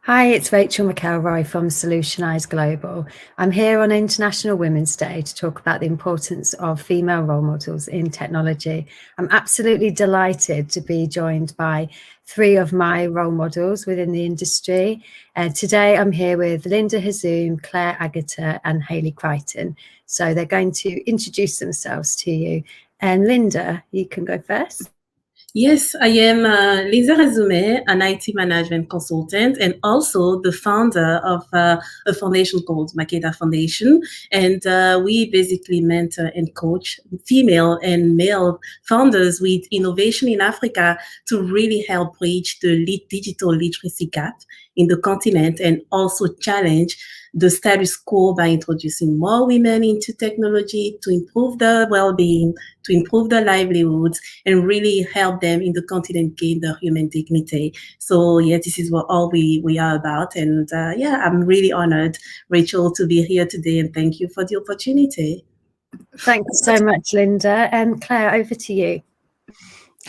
Hi, it's Rachel Mcelroy from Solutionize Global. I'm here on International Women's Day to talk about the importance of female role models in technology. I'm absolutely delighted to be joined by three of my role models within the industry. Today I'm here with Linda Hazoum, Claire Agata and Hayley Crichton. So they're going to introduce themselves to you. And Linda, you can go first. Yes, I am Lisa Resume, an IT management consultant, and also the founder of a foundation called Makeda Foundation. And we basically mentor and coach female and male founders with innovation in Africa to really help bridge the digital literacy gap in the continent and also challenge the status quo by introducing more women into technology to improve their well-being, to improve their livelihoods, and really help them in the continent gain their human dignity. So yeah, this is what all we are about. And I'm really honored, Rachel, to be here today, and thank you for the opportunity. Thanks so much, Linda. And Claire, over to you.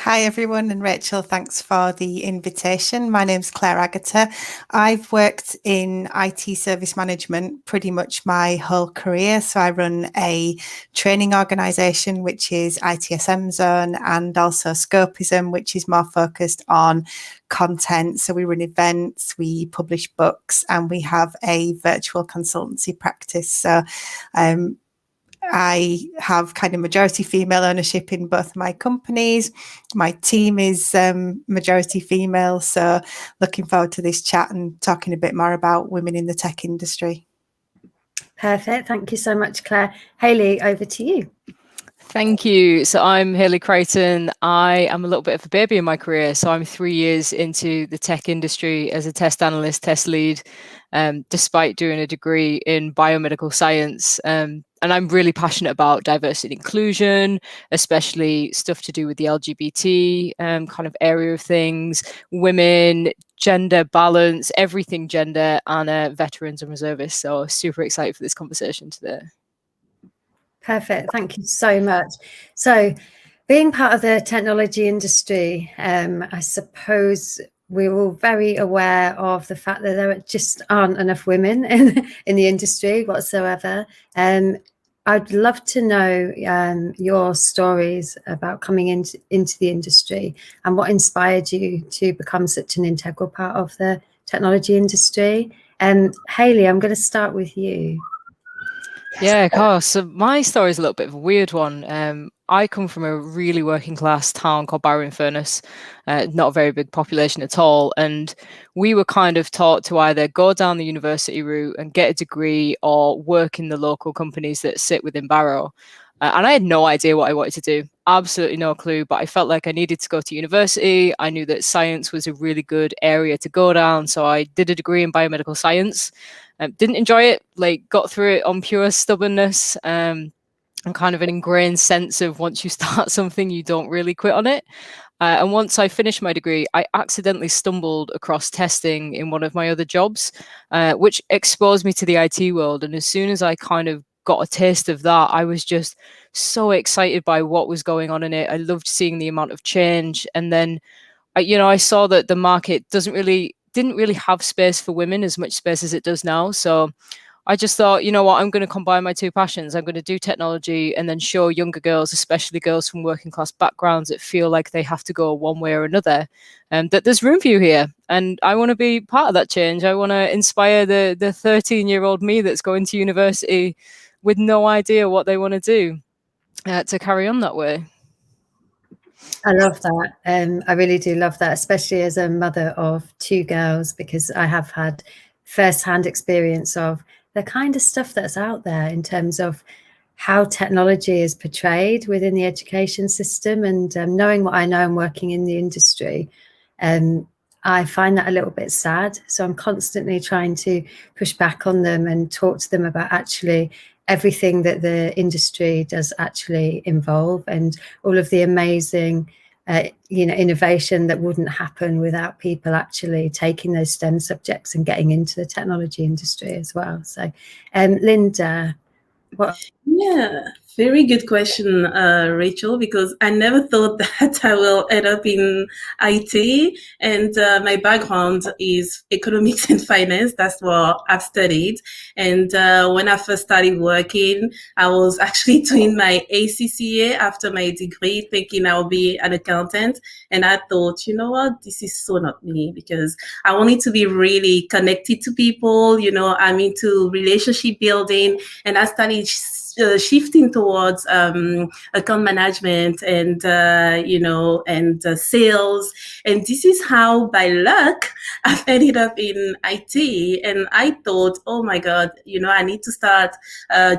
Hi everyone, and Rachel, thanks for the invitation. My name's Claire Agata. I've worked in IT service management pretty much my whole career. So I run a training organisation, which is ITSM Zone, and also Scopism, which is more focused on content. So we run events, we publish books, and we have a virtual consultancy practice. So I have kind of majority female ownership in both my companies. My team is majority female. So looking forward to this chat and talking a bit more about women in the tech industry. Perfect. Thank you so much, Claire. Hayley, over to you. Thank you. So I'm Hayley Crichton. I am a little bit of a baby in my career. So I'm 3 years into the tech industry as a test analyst, test lead, despite doing a degree in biomedical science. And I'm really passionate about diversity and inclusion, especially stuff to do with the LGBT kind of area of things, women, gender balance, everything gender, and veterans and reservists. So super excited for this conversation today. Perfect. Thank you so much. So being part of the technology industry, I suppose we're all very aware of the fact that there just aren't enough women in the industry whatsoever. I'd love to know your stories about coming into the industry and what inspired you to become such an integral part of the technology industry. Hayley, I'm going to start with you. Yeah, of course. So my story is a little bit of a weird one. I come from a really working class town called Barrow-in-Furness, not a very big population at all. And we were kind of taught to either go down the university route and get a degree or work in the local companies that sit within Barrow. And I had no idea what I wanted to do, absolutely no clue, but I felt like I needed to go to university. I knew that science was a really good area to go down. So I did a degree in biomedical science. Didn't enjoy it, like got through it on pure stubbornness and kind of an ingrained sense of once you start something, you don't really quit on it. And once I finished my degree, I accidentally stumbled across testing in one of my other jobs, which exposed me to the IT world. And as soon as I kind of got a taste of that, I was just so excited by what was going on in it. I loved seeing the amount of change. And then, I saw that the market didn't really have space for women as much space as it does now. So I just thought, you know what, I'm going to combine my two passions. I'm going to do technology and then show younger girls, especially girls from working class backgrounds that feel like they have to go one way or another, that there's room for you here. And I want to be part of that change. I want to inspire the 13-year-old me that's going to university with no idea what they want to do to carry on that way. I love that. I really do love that, especially as a mother of two girls, because I have had first-hand experience of the kind of stuff that's out there in terms of how technology is portrayed within the education system. And knowing what I know and working in the industry, I find that a little bit sad. So I'm constantly trying to push back on them and talk to them about actually everything that the industry does actually involve and all of the amazing innovation that wouldn't happen without people actually taking those STEM subjects and getting into the technology industry as well. So Linda, what? Yeah, Very good question, Rachel, because I never thought that I will end up in IT. And my background is economics and finance. That's what I've studied. And when I first started working, I was actually doing my ACCA after my degree, thinking I'll be an accountant. And I thought, you know what, this is so not me, because I wanted to be really connected to people. You know, I'm into relationship building, and I started shifting towards account management and sales. And this is how, by luck, I've ended up in IT. And I thought, oh my God, you know, I need to start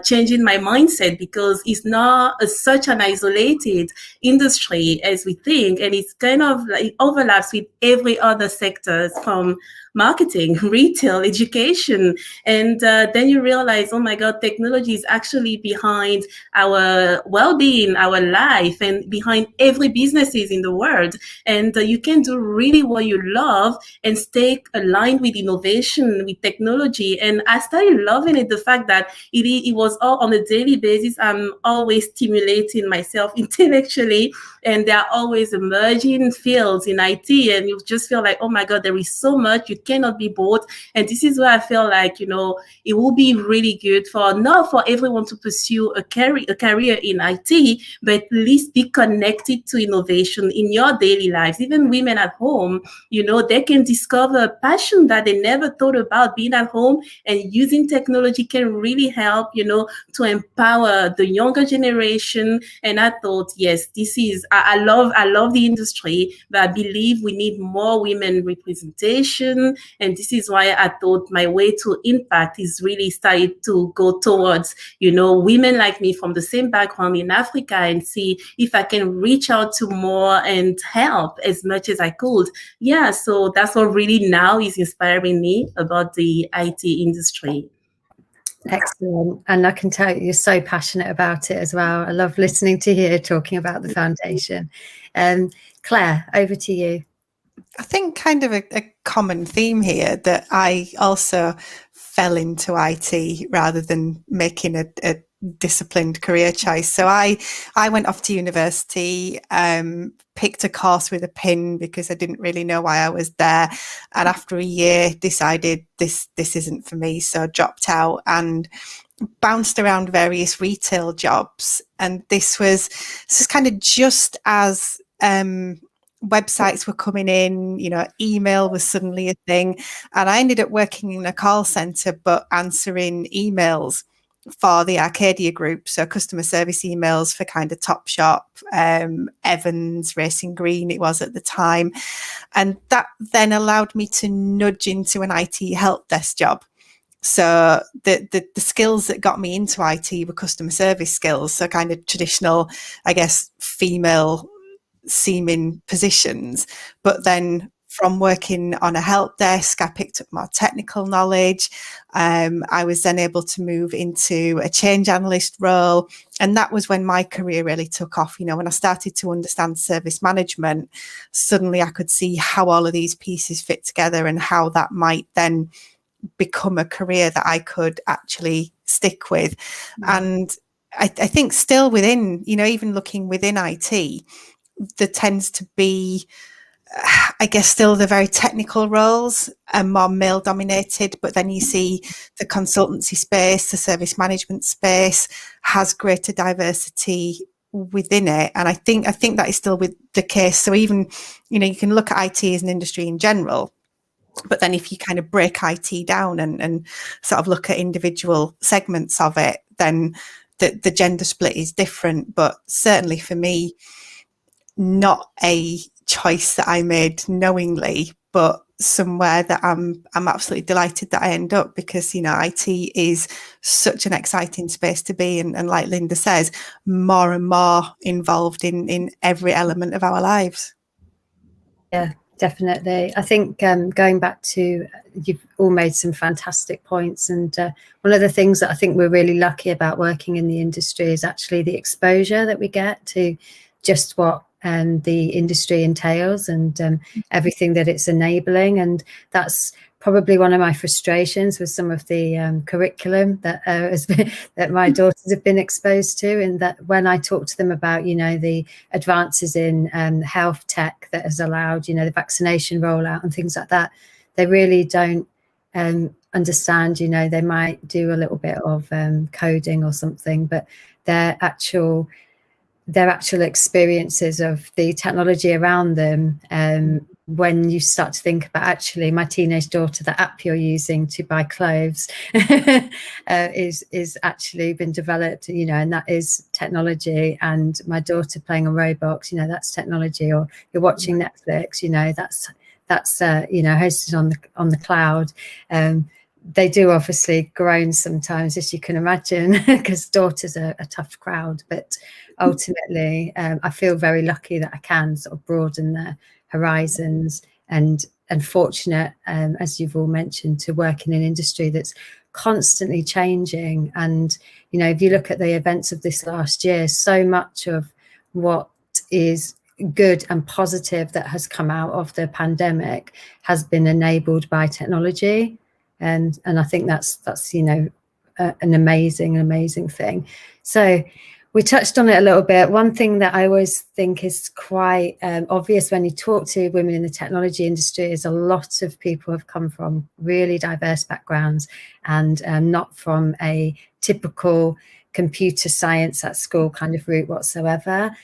changing my mindset, because it's not such an isolated industry as we think, and it's kind of like it overlaps with every other sector, from marketing, retail, education. And then you realize, oh my God, technology is actually behind our well-being, our life, and behind every businesses in the world. And you can do really what you love and stay aligned with innovation, with technology. And I started loving it, the fact that it was all on a daily basis. I'm always stimulating myself intellectually, and there are always emerging fields in IT, and you just feel like, oh my God, there is so much, you cannot be bored. And this is where I feel like, you know, it will be really good for, not for everyone to pursue a career in IT, but at least be connected to innovation in your daily lives. Even women at home, you know, they can discover a passion that they never thought about. Being at home and using technology can really help, you know, to empower the younger generation. And I thought, yes, this is, I love the industry, but I believe we need more women representation. And this is why I thought my way to impact is really started to go towards, you know, women like me from the same background in Africa, and see if I can reach out to more and help as much as I could. Yeah, so that's what really now is inspiring me about the IT industry. Excellent. And I can tell you're so passionate about it as well. I love listening to you talking about the foundation. Claire, over to you. I think kind of a common theme here, that I also fell into IT rather than making a disciplined career choice. So I went off to university, picked a course with a pin because I didn't really know why I was there. And after a year decided this isn't for me. So dropped out and bounced around various retail jobs. And this was kind of just as websites were coming in, you know, email was suddenly a thing. And I ended up working in a call center, but answering emails for the Arcadia group. So customer service emails for kind of Topshop, Evans, Racing Green, it was at the time. And that then allowed me to nudge into an IT help desk job. So the skills that got me into IT were customer service skills. So kind of traditional, I guess, female seeming positions. But then from working on a help desk, I picked up more technical knowledge. I was then able to move into a change analyst role. And that was when my career really took off. You know, when I started to understand service management, suddenly I could see how all of these pieces fit together and how that might then become a career that I could actually stick with. And I think still within, you know, even looking within IT, there tends to be, I guess, still the very technical roles are more male dominated, but then you see the consultancy space, the service management space has greater diversity within it. And I think that is still with the case. So even, you know, you can look at IT as an industry in general, but then if you kind of break IT down and sort of look at individual segments of it, then the gender split is different. But certainly for me, not a choice that I made knowingly, but somewhere that I'm absolutely delighted that I end up, because, you know, IT is such an exciting space to be, and like Linda says, more and more involved in every element of our lives. Yeah, definitely. I think going back to, you've all made some fantastic points, and one of the things that I think we're really lucky about working in the industry is actually the exposure that we get to just what the industry entails and everything that it's enabling. And that's probably one of my frustrations with some of the curriculum that that my daughters have been exposed to, and that when I talk to them about, you know, the advances in health tech that has allowed, you know, the vaccination rollout and things like that, they really don't understand. You know, they might do a little bit of coding or something, but their actual experiences of the technology around them, when you start to think about, actually, my teenage daughter, the app you're using to buy clothes is actually been developed, you know, and that is technology. And my daughter playing on Roblox, you know, that's technology. Or you're watching Netflix, you know, that's you know, hosted on the cloud. They do obviously groan sometimes, as you can imagine, because daughters are a tough crowd. But ultimately, I feel very lucky that I can sort of broaden their horizons, and fortunate, as you've all mentioned, to work in an industry that's constantly changing. And, you know, if you look at the events of this last year, so much of what is good and positive that has come out of the pandemic has been enabled by technology. And I think that's you know, an amazing thing. So we touched on it a little bit. One thing that I always think is quite obvious when you talk to women in the technology industry is a lot of people have come from really diverse backgrounds, and not from a typical computer science at school kind of route whatsoever.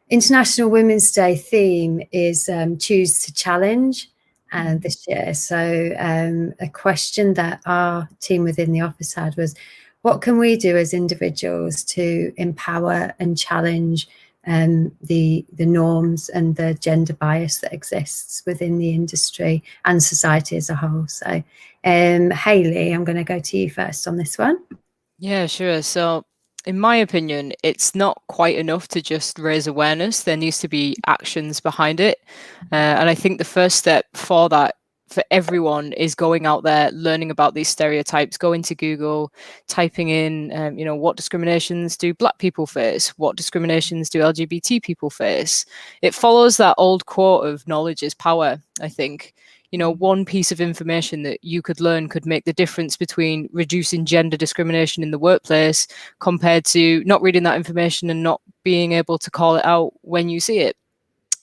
International Women's Day theme is choose to challenge. This year. So a question that our team within the office had was, what can we do as individuals to empower and challenge the norms and the gender bias that exists within the industry and society as a whole? So Hayley, I'm going to go to you first on this one. Yeah, sure. So in my opinion, it's not quite enough to just raise awareness. There needs to be actions behind it. And I think the first step for that, for everyone, is going out there, learning about these stereotypes, going to Google, typing in, you know, what discriminations do Black people face? What discriminations do LGBT people face? It follows that old quote of knowledge is power, I think. You know, one piece of information that you could learn could make the difference between reducing gender discrimination in the workplace compared to not reading that information and not being able to call it out when you see it.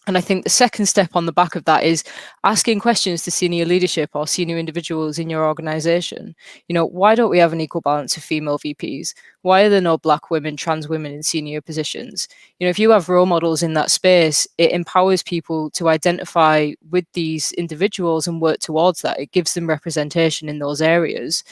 And I think the second step on the back of that is asking questions to senior leadership or senior individuals in your organization. You know, why don't we have an equal balance of female VPs? Why are there no Black women, trans women in senior positions? You know, if you have role models in that space, it empowers people to identify with these individuals and work towards that. It gives them representation in those areas.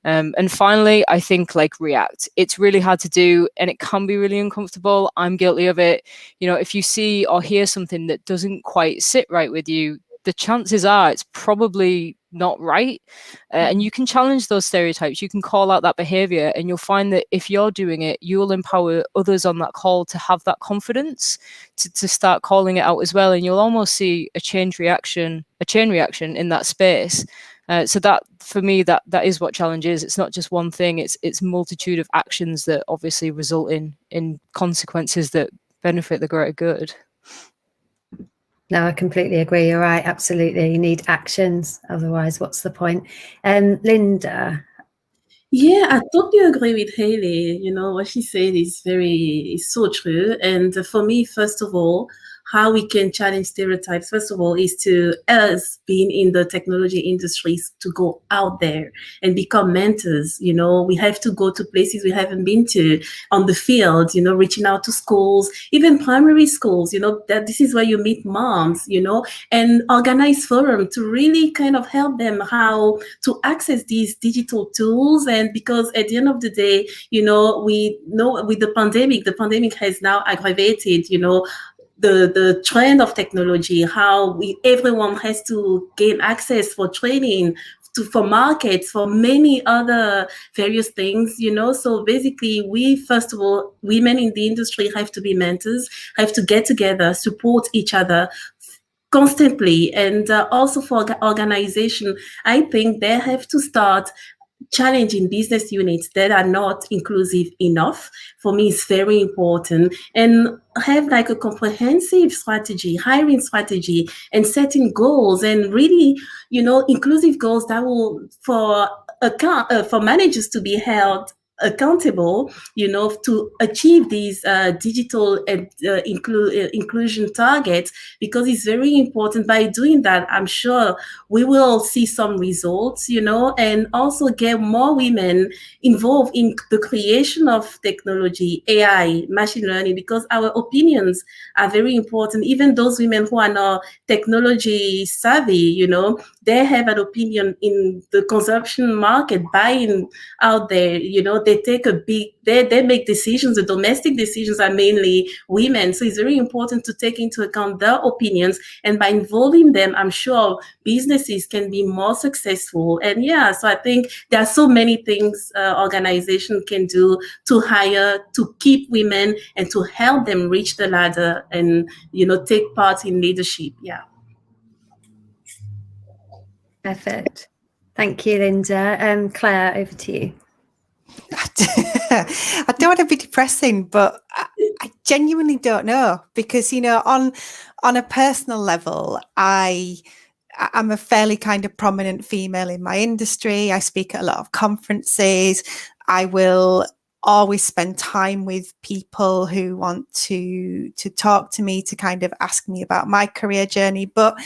And finally, I think, like, react. It's really hard to do, and it can be really uncomfortable. I'm guilty of it. You know, if you see or hear something that doesn't quite sit right with you, the chances are it's probably not right. And you can challenge those stereotypes. You can call out that behavior, and you'll find that if you're doing it, you'll empower others on that call to have that confidence to start calling it out as well. And you'll almost see a chain reaction in that space. So that, for me, that is what challenge is. It's not just one thing. It's multitude of actions that obviously result in consequences that benefit the greater good. No, I completely agree. You're right. Absolutely. You need actions. Otherwise, what's the point? Linda. Yeah, I totally agree with Hayley. You know, what she said is so true. And for me, first of all, how we can challenge stereotypes, first of all, is to us being in the technology industries to go out there and become mentors. You know, we have to go to places we haven't been to on the field, you know, reaching out to schools, even primary schools, you know, that this is where you meet moms, you know, and organize forum to really kind of help them how to access these digital tools. And because at the end of the day, you know, we know with the pandemic has now aggravated, you know, the trend of technology, how everyone has to gain access for training, for markets, for many other various things, you know. So basically, we, first of all, women in the industry have to be mentors, have to get together, support each other constantly. And also for organization, I think they have to start challenging business units that are not inclusive enough, for me, is very important. And have like a comprehensive strategy, hiring strategy, and setting goals, and really, inclusive goals that will for managers to be held accountable, to achieve these digital and inclusion targets, because it's very important. By doing that, I'm sure we will see some results, and also get more women involved in the creation of technology, AI, machine learning, because our opinions are very important. Even those women who are not technology savvy, they have an opinion in the consumption market, buying out there, they take they make decisions. The domestic decisions are mainly women. So it's very important to take into account their opinions. And by involving them, I'm sure businesses can be more successful. And so I think there are so many things organizations can do to hire, to keep women, and to help them reach the ladder and, take part in leadership. Yeah. Perfect. Thank you, Linda. Claire, over to you. I don't want to be depressing, but I genuinely don't know, because, on a personal level, I'm a fairly kind of prominent female in my industry. I speak at a lot of conferences. I will always spend time with people who want to talk to me, to kind of ask me about my career journey. But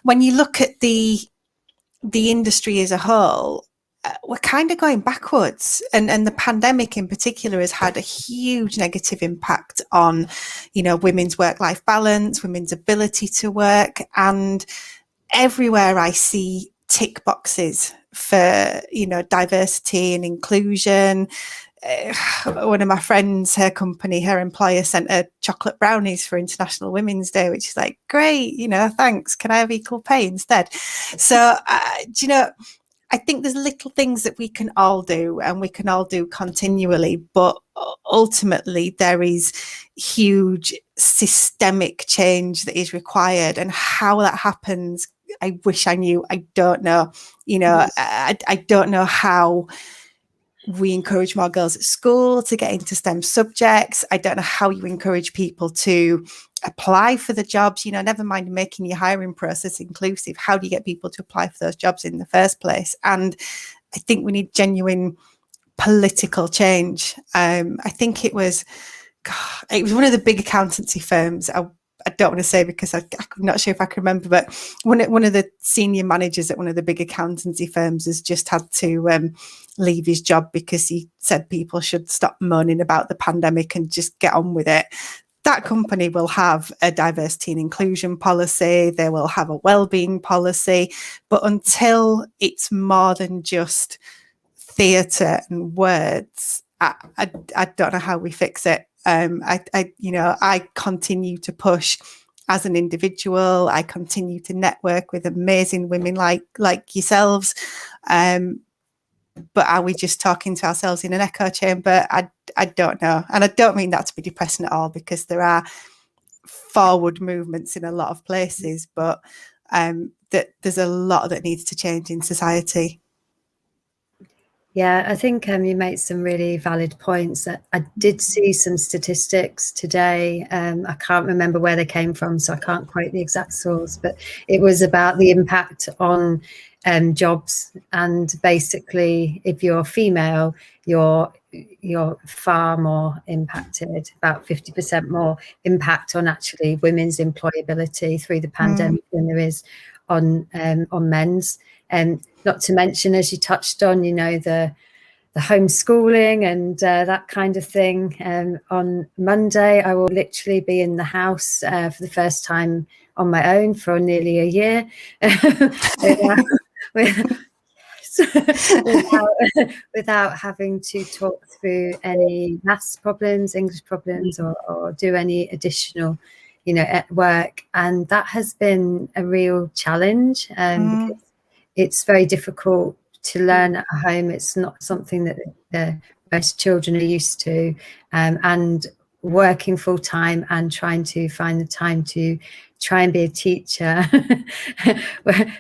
when you look at the industry as a whole, we're kind of going backwards, and the pandemic in particular has had a huge negative impact on, women's work-life balance, women's ability to work, and everywhere I see tick boxes for, diversity and inclusion. One of my friends, her company, her employer sent her chocolate brownies for International Women's Day, which is like, great, thanks. Can I have equal pay instead? So, I think there's little things that we can all do, and we can all do continually, but ultimately there is huge systemic change that is required, and how that happens, I wish I knew. I don't know. I don't know how we encourage more girls at school to get into STEM subjects. I don't know how you encourage people to apply for the jobs, never mind making your hiring process inclusive. How do you get people to apply for those jobs in the first place? And I think we need genuine political change. I think it was one of the big accountancy firms. I don't want to say, because I'm not sure if I can remember, but one of the senior managers at one of the big accountancy firms has just had to leave his job because he said people should stop moaning about the pandemic and just get on with it. That company will have a diversity and inclusion policy. They will have a well-being policy. But until it's more than just theatre and words, I don't know how we fix it. I continue to push as an individual. I continue to network with amazing women like yourselves. But are we just talking to ourselves in an echo chamber? I don't know. And I don't mean that to be depressing at all, because there are forward movements in a lot of places, but that there's a lot that needs to change in society. Yeah, I think you made some really valid points. I did see some statistics today. I can't remember where they came from, so I can't quote the exact source, but it was about the impact on jobs. And basically, if you're female, you're far more impacted, about 50% more impact on actually women's employability through the pandemic than there is on men's. And not to mention, as you touched on, the homeschooling and that kind of thing. On Monday, I will literally be in the house for the first time on my own for nearly a year, without having to talk through any maths problems, English problems, or do any additional, at work. And that has been a real challenge, because it's very difficult to learn at home. It's not something that most children are used to, and working full time and trying to find the time to try and be a teacher,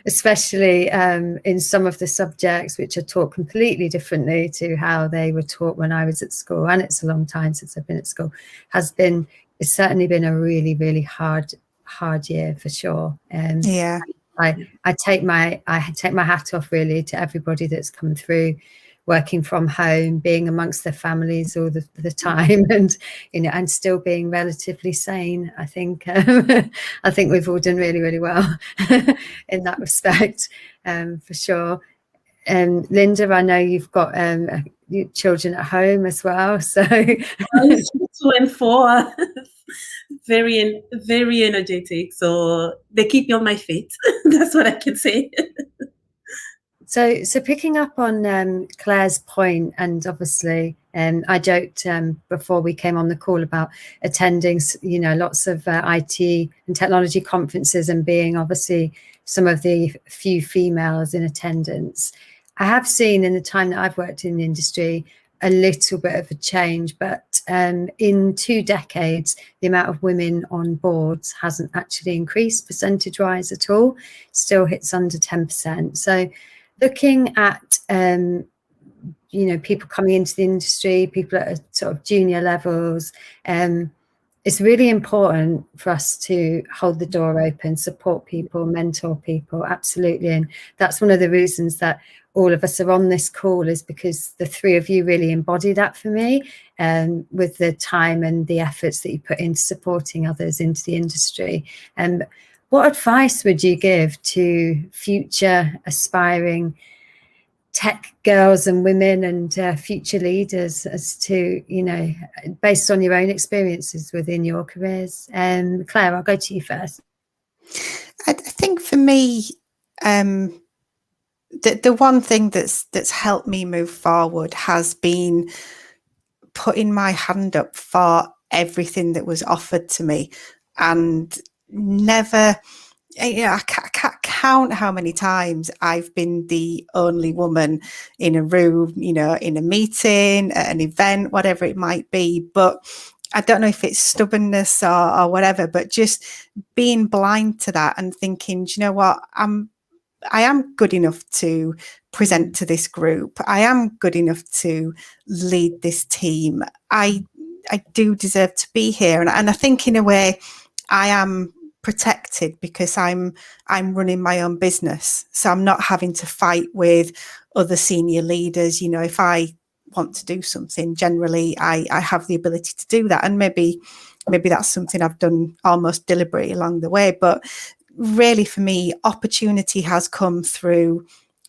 especially in some of the subjects which are taught completely differently to how they were taught when I was at school. And it's a long time since I've been at school. It's certainly been a really, really hard year for sure. Yeah. I take my hat off really to everybody that's come through, working from home, being amongst their families all the time, and and still being relatively sane. I think we've all done really, really well in that respect, for sure. Linda, I know you've got children at home as well, so 2 and 4. Very energetic, so they keep me on my feet. That's what I can say. So picking up on Claire's point, and obviously I joked before we came on the call about attending lots of IT and technology conferences and being obviously some of the few females in attendance. I have seen in the time that I've worked in the industry a little bit of a change, but in 2 decades, the amount of women on boards hasn't actually increased percentage-wise at all. Still hits under 10%. So looking at people coming into the industry, people at sort of junior levels, it's really important for us to hold the door open, support people, mentor people, absolutely. And that's one of the reasons that all of us are on this call, is because the 3 of you really embody that for me, with the time and the efforts that you put into supporting others into the industry. What advice would you give to future aspiring tech girls and women and future leaders as to, based on your own experiences within your careers? Claire, I'll go to you first. I think for me, the one thing that's helped me move forward has been putting my hand up for everything that was offered to me, and never, I can't count how many times I've been the only woman in a room, in a meeting, at an event, whatever it might be. But I don't know if it's stubbornness or whatever, but just being blind to that and thinking, do you know what, I am good enough to present to this group. I am good enough to lead this team. I do deserve to be here. And I think in a way I am protected because I'm running my own business. So I'm not having to fight with other senior leaders. If I want to do something, generally I have the ability to do that. And maybe that's something I've done almost deliberately along the way. But really, for me, opportunity has come through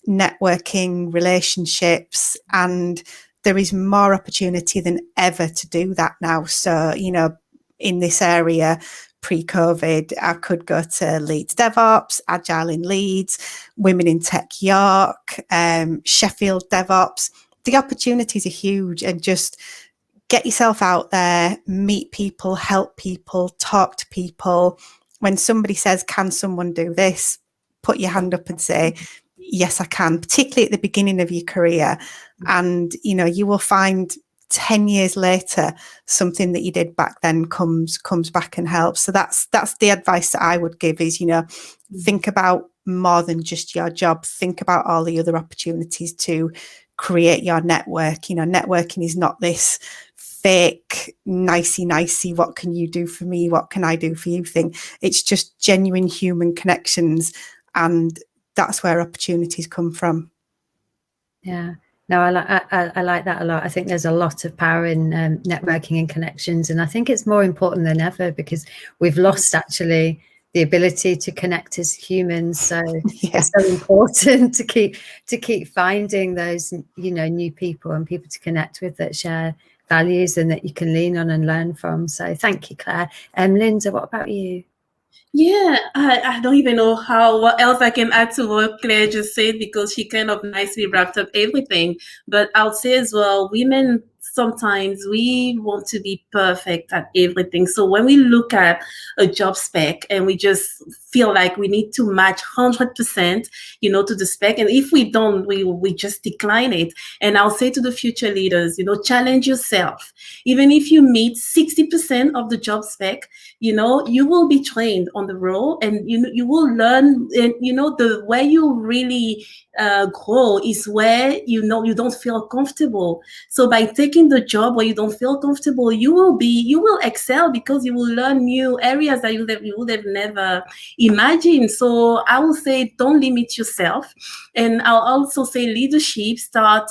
networking, relationships, and there is more opportunity than ever to do that now. So, in this area, pre-COVID, I could go to Leeds DevOps, Agile in Leeds, Women in Tech York, Sheffield DevOps. The opportunities are huge, and just get yourself out there, meet people, help people, talk to people. When somebody says, can someone do this? Put your hand up and say, yes, I can, particularly at the beginning of your career. And, you will find 10 years later, something that you did back then comes back and helps. So that's the advice that I would give is, think about more than just your job. Think about all the other opportunities to create your network. Networking is not this fake nicey, what can you do for me, what can I do for you thing. It's just genuine human connections, and that's where opportunities come from. Yeah, no, I like that a lot. I think there's a lot of power in networking and connections, and I think it's more important than ever because we've lost actually the ability to connect as humans. So it's so important to keep finding those new people and people to connect with that share values and that you can lean on and learn from. So thank you, Claire. Linda, what about you? Yeah, I don't even know what else I can add to what Claire just said, because she kind of nicely wrapped up everything. But I'll say as well, women, sometimes we want to be perfect at everything. So when we look at a job spec and we just feel like we need to match 100%, to the spec. And if we don't, we just decline it. And I'll say to the future leaders, challenge yourself. Even if you meet 60% of the job spec, you will be trained on the role, and you will learn. And the way you really grow is where you don't feel comfortable. So by taking the job where you don't feel comfortable, you will excel, because you will learn new areas that you would have never imagined. So I will say, don't limit yourself. And I'll also say, leadership start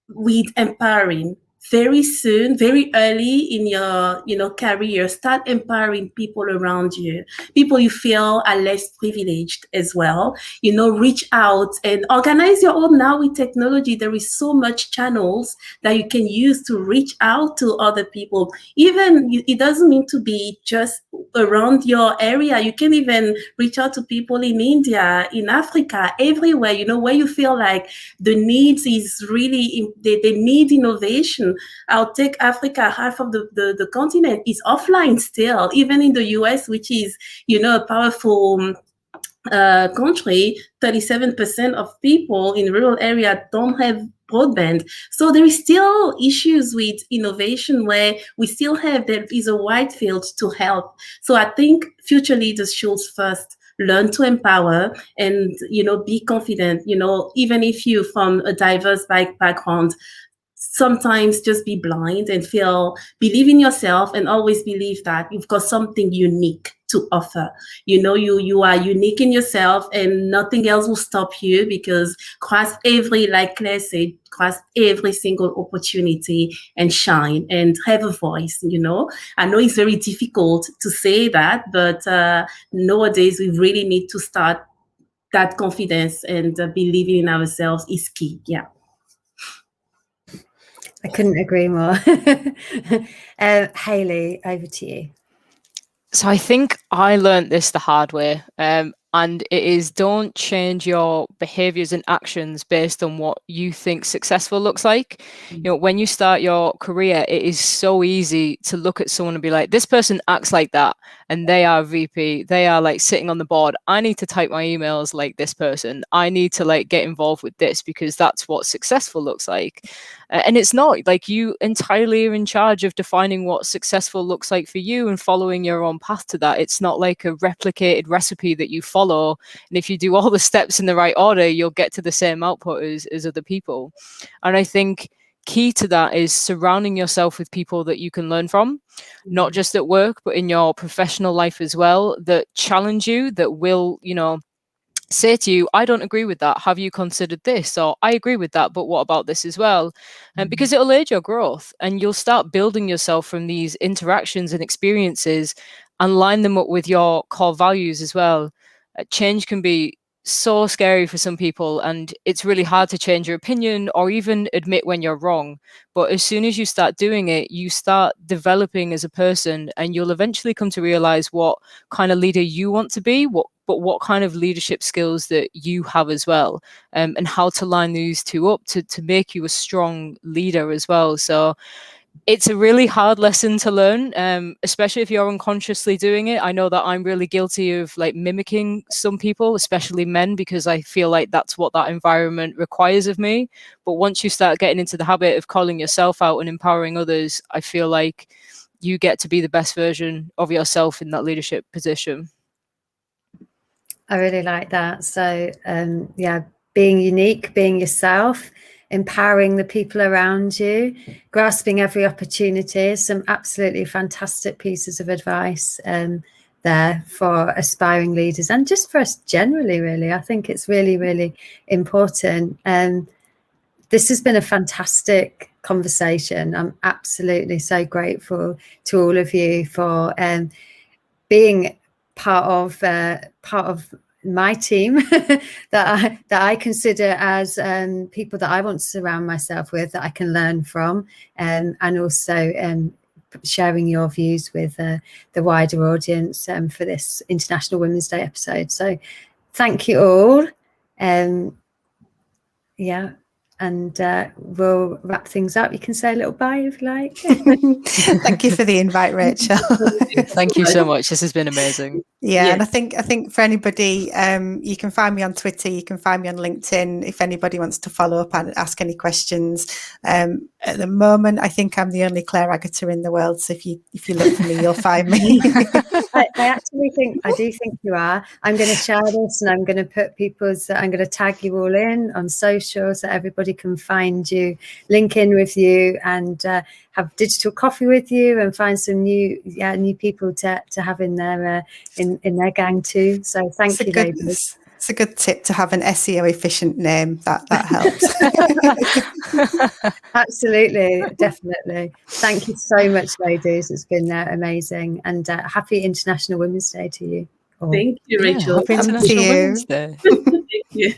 with empowering. Very soon, very early in your career, start empowering people around you, people you feel are less privileged as well. Reach out and organize your own. Now with technology, there is so much channels that you can use to reach out to other people. Even it doesn't mean to be just around your area. You can even reach out to people in India, in Africa, everywhere, where you feel like the needs is really, they need innovation. I'll take Africa. Half of the continent is offline still, even in the US, which is, a powerful country. 37% of people in rural area don't have broadband. So there is still issues with innovation where there is a wide field to help. So I think future leaders should first learn to empower and, be confident, even if you're from a diverse background. Sometimes just be blind and believe in yourself, and always believe that you've got something unique to offer. You are unique in yourself, and nothing else will stop you, because grasp like Claire said, grasp every single opportunity and shine and have a voice. I know it's very difficult to say that, but nowadays we really need to start that confidence, and believing in ourselves is key. Yeah. I couldn't agree more. Hayley, over to you. So I think I learned this the hard way. And it is, don't change your behaviors and actions based on what you think successful looks like. When you start your career, it is so easy to look at someone and be like, this person acts like that, and they are VP, they are like sitting on the board. I need to type my emails like this person. I need to like get involved with this, because that's what successful looks like. And it's not. Like, you entirely are in charge of defining what successful looks like for you and following your own path to that. It's not like a replicated recipe that you follow. And if you do all the steps in the right order, you'll get to the same output as other people. And I think key to that is surrounding yourself with people that you can learn from, not just at work, but in your professional life as well, that challenge you, that will, say to you, I don't agree with that. Have you considered this? Or I agree with that, but what about this as well? And because it'll aid your growth, and you'll start building yourself from these interactions and experiences, and line them up with your core values as well. Change can be so scary for some people, and it's really hard to change your opinion or even admit when you're wrong. But as soon as you start doing it, you start developing as a person, and you'll eventually come to realize what kind of leader you want to be, but what kind of leadership skills that you have as well, and how to line these two up to make you a strong leader as well. So it's a really hard lesson to learn, especially if you're unconsciously doing it. I know that I'm really guilty of like mimicking some people, especially men, because I feel like that's what that environment requires of me. But once you start getting into the habit of calling yourself out and empowering others, I feel like you get to be the best version of yourself in that leadership position. I really like that. So being unique, being yourself, empowering the people around you, grasping every opportunity. Some absolutely fantastic pieces of advice there for aspiring leaders, and just for us generally, really. I think it's really, really important. This has been a fantastic conversation. I'm absolutely so grateful to all of you for being part of my team that I consider as people that I want to surround myself with, that I can learn from, and also sharing your views with the wider audience for this International Women's Day episode. So thank you all. And we'll wrap things up. You can say a little bye if you like. Thank you for the invite, Rachel. Thank you so much. This has been amazing. Yeah, and I think for anybody, you can find me on Twitter, you can find me on LinkedIn if anybody wants to follow up and ask any questions. At the moment, I think I'm the only Claire Agata in the world, so if you look for me, you'll find me. I do think you are. I'm going to share this, and I'm going to put I'm going to tag you all in on social so everybody can find you, link in with you, and have digital coffee with you, and find some new people to have in their gang too. So thank you, ladies. It's a good tip to have an SEO efficient name. That helps. Absolutely, definitely. Thank you so much, ladies. It's been amazing, and happy International Women's Day to you all. Thank you, Rachel. Happy International Women's Day. Thank you.